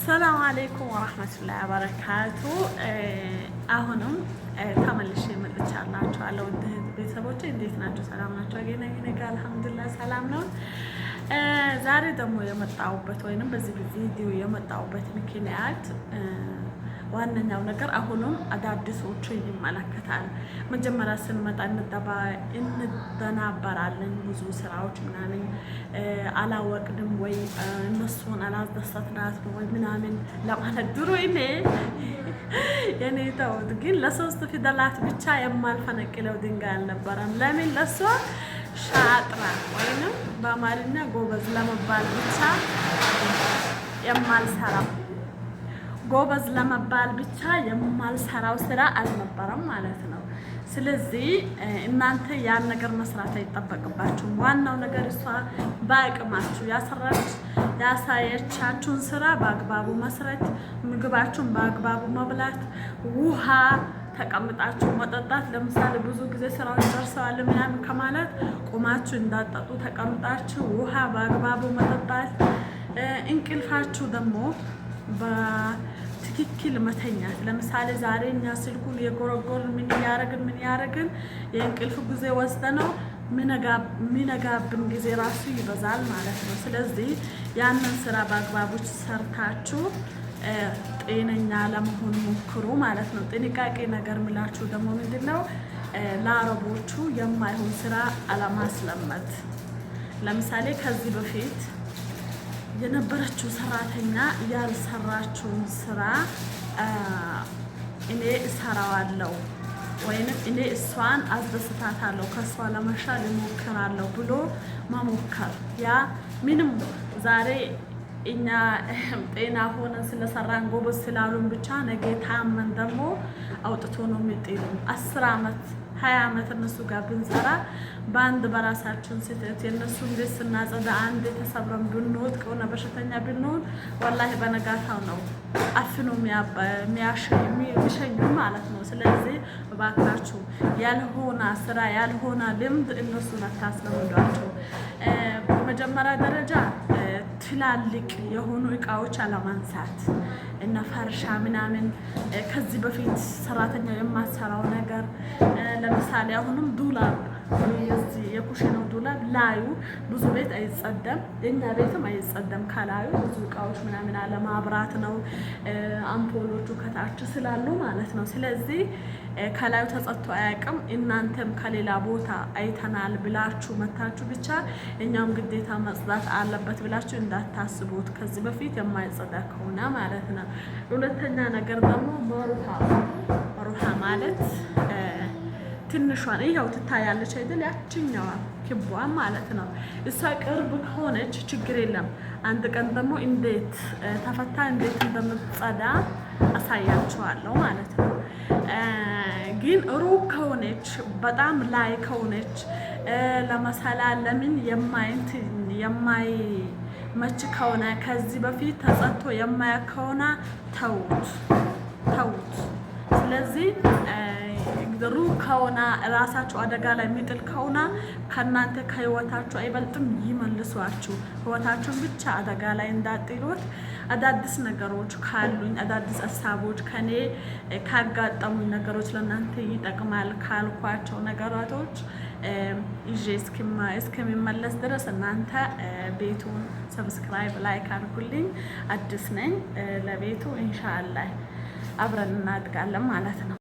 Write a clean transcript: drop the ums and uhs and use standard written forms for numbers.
السلام عليكم ورحمة الله وبركاته. አሁንም ተመልሼ መጥቻለሁ አለ ወደ ቤተሰቦቼ እንዴት ናችሁ? ሰላም ናችሁ? አገኘኝ አልሐምዱሊላህ ሰላም ነው። ዛሬ ደግሞ የመጣሁበት ወይንም በዚህ ቪዲዮ የመጣሁበት ምክንያት ዋነኛው ነገር አሁንም አዳዲሶቹ ይመለከታል። መጀመሪያ ስንመጣ እንደናበራለን ብዙ ስራዎች ምናምን አላወቅንም ወይ እነሱን አላስደሰትናት ወይ ምናምን ለማለት ድሮ የኔ ተውት። ግን ለሶስት ፊደላት ብቻ የማልፈነቅለው ድንጋይ አልነበረም። ለምን ለሷ ሻጥራ ወይንም በአማርኛ ጎበዝ ለመባል ብቻ የማልሰራው ስራ አልነበረም ማለት ነው። ስለዚህ እናንተ ያን ነገር መስራት አይጠበቅባችሁም። ዋናው ነገር እሷ በአቅማችሁ ያሳየቻችሁን ስራ በአግባቡ መስራት፣ ምግባችሁን በአግባቡ መብላት፣ ውሃ ተቀምጣችሁ መጠጣት። ለምሳሌ ብዙ ጊዜ ስራዎች ደርሰዋል ምናምን ከማለት ቁማችሁ እንዳጠጡ ተቀምጣችሁ ውሃ በአግባቡ መጠጣት፣ እንቅልፋችሁ ደግሞ በትክክል መተኛት። ለምሳሌ ዛሬ እኛ ስልኩን የጎረጎር ምን ያረግን የእንቅልፍ ጊዜ ወስደነው ሚነጋብን ጊዜ ራሱ ይበዛል ማለት ነው። ስለዚህ ያንን ስራ በአግባቡ ሰርታችሁ ጤነኛ ለመሆን ሞክሩ ማለት ነው። ጥንቃቄ ነገር ምላችሁ ደግሞ ምንድነው ለአረቦቹ የማይሆን ስራ አለማስለመድ። ለምሳሌ ከዚህ በፊት የነበረችው ሰራተኛ ያልሰራችውን ስራ እኔ እሰራዋለሁ ወይንም እኔ እሷን አስደስታታለሁ ከእሷ ለመሻል እሞክራለሁ ብሎ መሞከር። ያ ምንም ዛሬ እኛ ጤና ሆነን ስለሰራን ጎበዝ ስላሉን ብቻ ነገ ታመን ደግሞ አውጥቶ ነው የሚጥሉን። 10 ዓመት 20 ዓመት እነሱ ጋር ብንሰራ በአንድ በራሳችን ስህተት የእነሱን ቤት ስናጸዳ አንድ ተሰብረን ብንወድቅ ሆነ በሽተኛ ብንሆን ወላሂ በነጋታው ነው አፍኖ የሚሸኙ ማለት ነው። ስለዚህ እባካችሁ ያልሆነ ስራ ያልሆነ ልምድ እነሱን አታስለምዷቸው። በመጀመሪያ ደረጃ ትላልቅ የሆኑ እቃዎች አለማንሳት እና ፈርሻ ምናምን ከዚህ በፊት ሰራተኛው የማሰራው ነገር ለምሳሌ አሁንም ዱላብ የኩሽናው ዱላብ ላዩ ብዙ ቤት አይጸደም፣ የኛ ቤትም አይጸደም። ከላዩ ብዙ እቃዎች ምናምን አለማብራት ነው፣ አምፖሎቹ ከታች ስላሉ ማለት ነው። ስለዚህ ከላዩ ተጸድቶ አያውቅም። እናንተም ከሌላ ቦታ አይተናል ብላችሁ መታችሁ ብቻ እኛም ግዴታ መጽዳት አለበት ብላችሁ እንዳታስቡት፣ ከዚህ በፊት የማይጸዳ ከሆነ ማለት ነው። ሁለተኛ ነገር ደግሞ መሩሃ ማለት ትንሿን ይኸው ትታያለች አይደል? ያችኛዋ ክቧ ማለት ነው። እሷ ቅርብ ከሆነች ችግር የለም። አንድ ቀን ደግሞ እንዴት ተፈታ እንዴት እንደምትጸዳ አሳያችኋለሁ ማለት ነው። ግን ሩቅ ከሆነች በጣም ላይ ከሆነች ለመሰላ ለምን የማይመች ከሆነ ከዚህ በፊት ተጸድቶ የማያውቅ ከሆነ ተውት። ስለዚህ ሩቅ ከሆነ ራሳችሁ አደጋ ላይ የሚጥል ከሆነ ከእናንተ ከህይወታችሁ አይበልጥም፣ ይመልሷችሁ። ህይወታችሁን ብቻ አደጋ ላይ እንዳጥሉት። አዳዲስ ነገሮች ካሉኝ አዳዲስ ሀሳቦች ከኔ ካጋጠሙኝ ነገሮች ለእናንተ ይጠቅማል ካልኳቸው ነገራቶች ይዤ እስከሚመለስ ድረስ እናንተ ቤቱን ሰብስክራይብ ላይክ አድርጉልኝ። አዲስ ነኝ ለቤቱ ኢንሻአላህ አብረን እናድጋለን ማለት ነው።